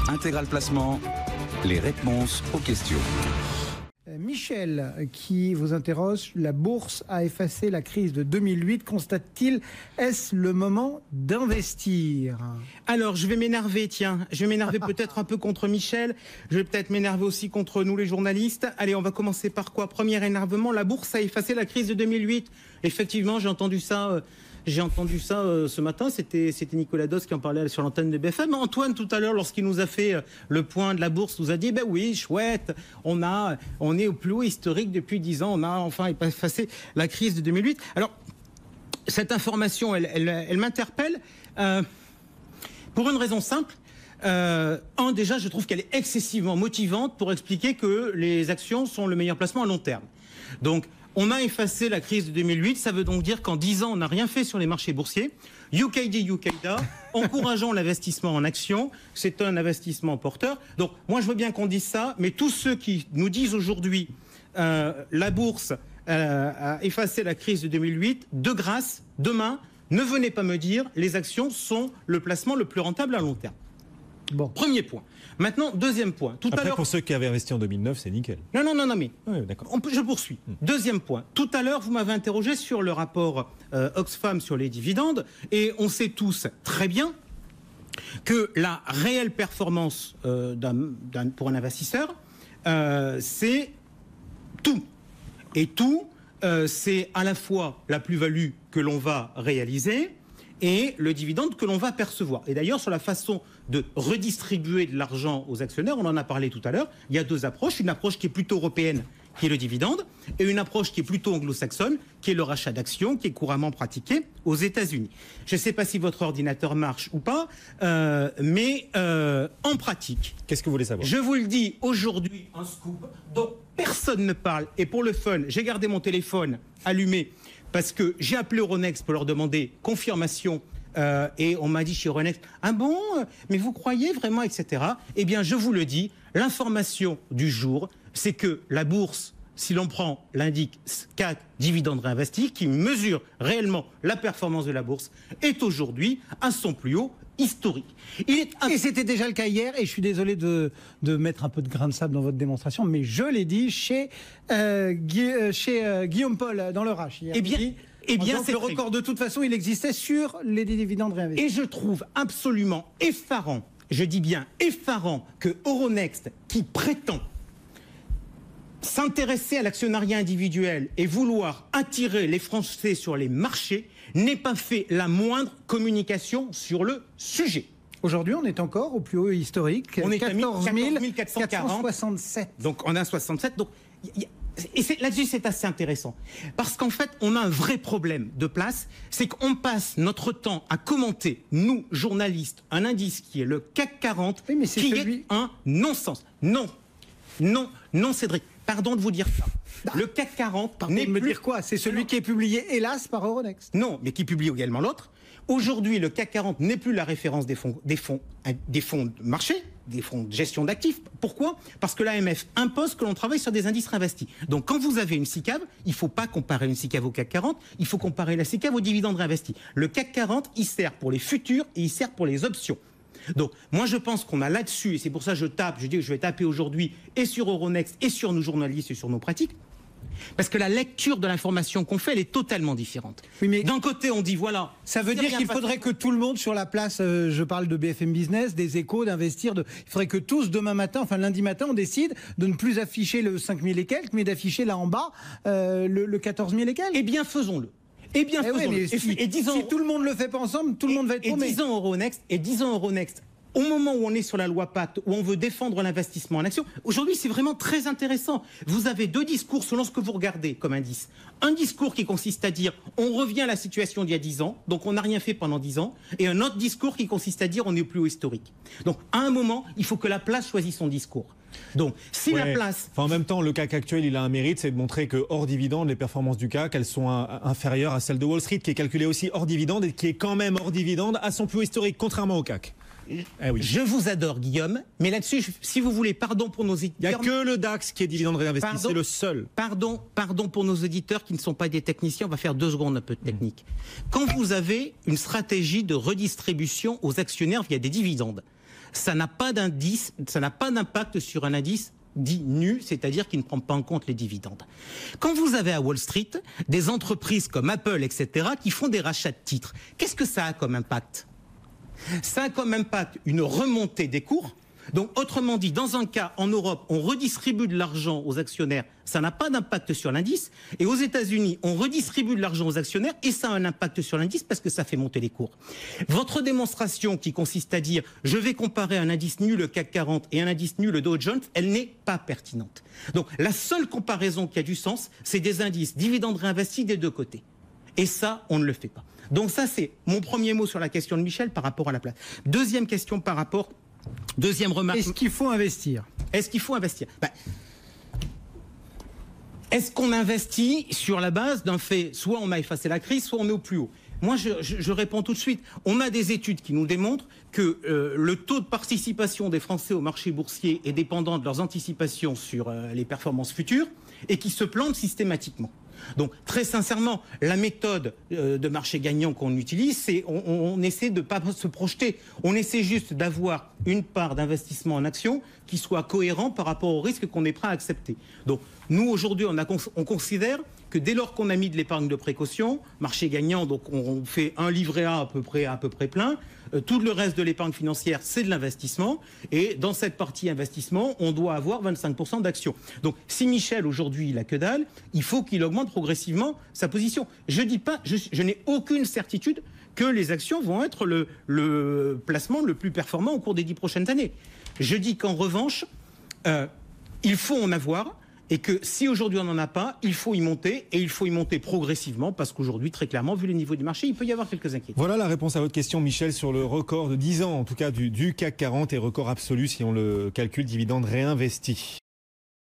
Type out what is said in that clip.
Intégral Placement, les réponses aux questions. Michel, qui vous interroge, la bourse a effacé la crise de 2008. Constate-t-il, est-ce le moment d'investir? Alors, je vais m'énerver, tiens. Je vais m'énerver peut-être un peu contre Michel. Je vais peut-être m'énerver aussi contre nous, les journalistes. Allez, on va commencer par quoi? Premier énervement, la bourse a effacé la crise de 2008. Effectivement, j'ai entendu ça ce matin. C'était Nicolas Dos qui en parlait sur l'antenne de BFM. Antoine, tout à l'heure, lorsqu'il nous a fait le point de la bourse, nous a dit, ben oui, chouette, on est au plus haut historique depuis 10 ans. On a enfin effacé la crise de 2008. Alors, cette information, elle m'interpelle pour une raison simple. Déjà, je trouve qu'elle est excessivement motivante pour expliquer que les actions sont le meilleur placement à long terme. Donc, on a effacé la crise de 2008, ça veut donc dire qu'en 10 ans, on n'a rien fait sur les marchés boursiers. UKD, UKDA, encourageons l'investissement en actions, c'est un investissement porteur. Donc, moi, je veux bien qu'on dise ça, mais tous ceux qui nous disent aujourd'hui la bourse a effacé la crise de 2008, de grâce, demain, ne venez pas me dire les actions sont le placement le plus rentable à long terme. Bon. Premier point. Maintenant, deuxième point. Tout à l'heure, pour ceux qui avaient investi en 2009, c'est nickel. Non, mais oui, d'accord. Je poursuis. Deuxième point. Tout à l'heure, vous m'avez interrogé sur le rapport Oxfam sur les dividendes, et on sait tous très bien que la réelle performance pour un investisseur, c'est tout. Et tout, c'est à la fois la plus-value que l'on va réaliser et le dividende que l'on va percevoir. Et d'ailleurs, sur la façon de redistribuer de l'argent aux actionnaires, on en a parlé tout à l'heure, il y a deux approches. Une approche qui est plutôt européenne, qui est le dividende, et une approche qui est plutôt anglo-saxonne, qui est le rachat d'actions, qui est couramment pratiqué aux États-Unis. Je ne sais pas si votre ordinateur marche ou pas, mais en pratique... Qu'est-ce que vous voulez savoir? Je vous le dis, aujourd'hui, un scoop dont personne ne parle, et pour le fun, j'ai gardé mon téléphone allumé, parce que j'ai appelé Euronext pour leur demander confirmation, et on m'a dit chez Euronext, ah bon, mais vous croyez vraiment, etc. Eh bien, je vous le dis, l'information du jour, c'est que la bourse, si l'on prend l'indice CAC dividende réinvesti, qui mesure réellement la performance de la bourse, est aujourd'hui à son plus haut historique. Et c'était déjà le cas hier, et je suis désolé de mettre un peu de grain de sable dans votre démonstration, mais je l'ai dit chez Guillaume Paul dans le Rach hier. Eh bien, c'est le record de toute façon, il existait sur les dividendes réinvestis. Et je trouve absolument effarant, je dis bien effarant, que Euronext, qui prétend s'intéresser à l'actionnariat individuel et vouloir attirer les Français sur les marchés, n'ait pas fait la moindre communication sur le sujet. Aujourd'hui, on est encore au plus haut historique. On est à 14 467. Donc, on a 67. Donc, là-dessus, c'est assez intéressant. Parce qu'en fait, on a un vrai problème de place. C'est qu'on passe notre temps à commenter, nous, journalistes, un indice qui est le CAC 40, oui, qui est un non-sens. Non, Cédric. Pardon de vous dire ça. Le CAC 40 n'est plus... dire quoi? C'est celui qui est publié, hélas, par Euronext. Non, mais qui publie également l'autre. Aujourd'hui, le CAC 40 n'est plus la référence des fonds de marché, des fonds de gestion d'actifs. Pourquoi? Parce que l'AMF impose que l'on travaille sur des indices réinvestis. Donc, quand vous avez une SICAV, il ne faut pas comparer une SICAV au CAC 40, il faut comparer la SICAV aux dividendes réinvestis. Le CAC 40, il sert pour les futurs et il sert pour les options. Donc, moi, je pense qu'on a là-dessus, et c'est pour ça que je dis que je vais taper aujourd'hui et sur Euronext et sur nos journalistes et sur nos pratiques, parce que la lecture de l'information qu'on fait, elle est totalement différente. Oui, mais d'un côté, on dit, voilà... Ça veut dire qu'il faudrait que tout le monde sur la place, je parle de BFM Business, des Échos, d'investir, il faudrait que tous, demain matin, enfin lundi matin, on décide de ne plus afficher le 5 000 et quelques, mais d'afficher là en bas le 14 000 et quelques. Eh bien, faisons-le. Eh bien, si tout le monde le fait pas ensemble, tout le monde va être paumé. Et disons Euronext, au moment où on est sur la loi Pacte, où on veut défendre l'investissement en action, aujourd'hui, c'est vraiment très intéressant. Vous avez deux discours selon ce que vous regardez comme indice. Un discours qui consiste à dire on revient à la situation d'il y a 10 ans, donc on n'a rien fait pendant 10 ans, et un autre discours qui consiste à dire on est au plus haut historique. Donc, à un moment, il faut que la place choisisse son discours. Donc, si la place... Enfin, en même temps, le CAC actuel, il a un mérite, c'est de montrer que hors dividende, les performances du CAC, elles sont inférieures à celles de Wall Street, qui est calculée aussi hors dividende et qui est quand même hors dividende à son plus haut historique, contrairement au CAC. Eh oui. Je vous adore, Guillaume, mais là-dessus, si vous voulez, pardon pour nos éditeurs... Il n'y a que le DAX qui est dividende réinvesti, c'est le seul. Pardon pour nos auditeurs qui ne sont pas des techniciens, on va faire 2 secondes un peu de technique. Quand vous avez une stratégie de redistribution aux actionnaires via des dividendes, ça n'a pas d'indice, ça n'a pas d'impact sur un indice dit nu, c'est-à-dire qui ne prend pas en compte les dividendes. Quand vous avez à Wall Street des entreprises comme Apple, etc., qui font des rachats de titres, qu'est-ce que ça a comme impact? Ça a comme impact une remontée des cours. Donc, autrement dit, dans un cas, en Europe, on redistribue de l'argent aux actionnaires, ça n'a pas d'impact sur l'indice. Et aux États-Unis, on redistribue de l'argent aux actionnaires et ça a un impact sur l'indice parce que ça fait monter les cours. Votre démonstration qui consiste à dire « je vais comparer un indice nul le CAC 40 et un indice nul le Dow Jones », elle n'est pas pertinente. Donc, la seule comparaison qui a du sens, c'est des indices dividendes réinvestis des deux côtés. Et ça, on ne le fait pas. Donc ça, c'est mon premier mot sur la question de Michel par rapport à la place. Deuxième question par rapport... Deuxième remarque. Est-ce qu'il faut investir? Est-ce qu'il faut investir? Est-ce qu'on investit sur la base d'un fait? Soit on a effacé la crise, soit on est au plus haut. Moi, je réponds tout de suite. On a des études qui nous démontrent que le taux de participation des Français au marché boursier est dépendant de leurs anticipations sur les performances futures et qui se plantent systématiquement. Donc, très sincèrement, la méthode de marché gagnant qu'on utilise, c'est on essaie de ne pas se projeter. On essaie juste d'avoir une part d'investissement en actions qui soit cohérent par rapport au risque qu'on est prêt à accepter. Donc, nous, aujourd'hui, on considère que dès lors qu'on a mis de l'épargne de précaution, marché gagnant, donc on fait un livret A à peu près plein, tout le reste de l'épargne financière, c'est de l'investissement. Et dans cette partie investissement, on doit avoir 25% d'actions. Donc, si Michel, aujourd'hui, il a que dalle, il faut qu'il augmente progressivement sa position. Je dis pas, je n'ai aucune certitude que les actions vont être le placement le plus performant au cours des 10 prochaines années. Je dis qu'en revanche, il faut en avoir. Et que si aujourd'hui on n'en a pas, il faut y monter, et il faut y monter progressivement, parce qu'aujourd'hui, très clairement, vu les niveaux du marché, il peut y avoir quelques inquiétudes. Voilà la réponse à votre question, Michel, sur le record de 10 ans, en tout cas du CAC 40, et record absolu si on le calcule, dividende réinvesti.